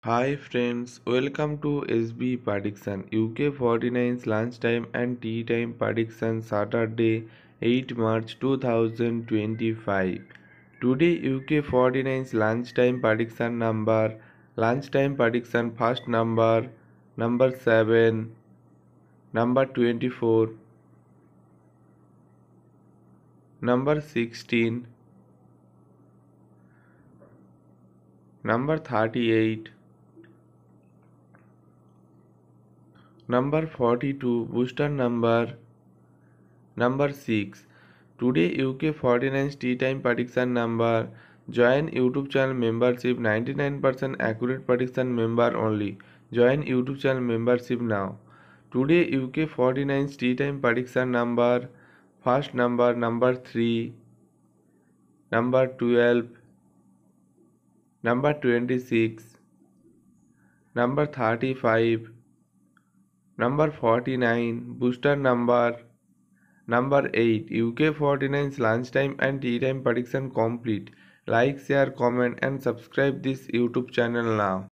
Hi friends, welcome to SB Prediction. UK 49's lunchtime and tea time prediction Saturday 8 March 2025. Today UK 49's lunchtime prediction first number 7, number 24, number 16, number 38, number 42, booster number 6. Today UK 49's tea time prediction number. Join YouTube channel membership 99% accurate prediction member only. Join YouTube channel membership now. Today UK 49's tea time prediction number. First number 3, number 12, number 26, number 35, number 49, booster number 8. UK 49's lunchtime and tea time prediction complete. Like, share, comment and subscribe this YouTube channel now.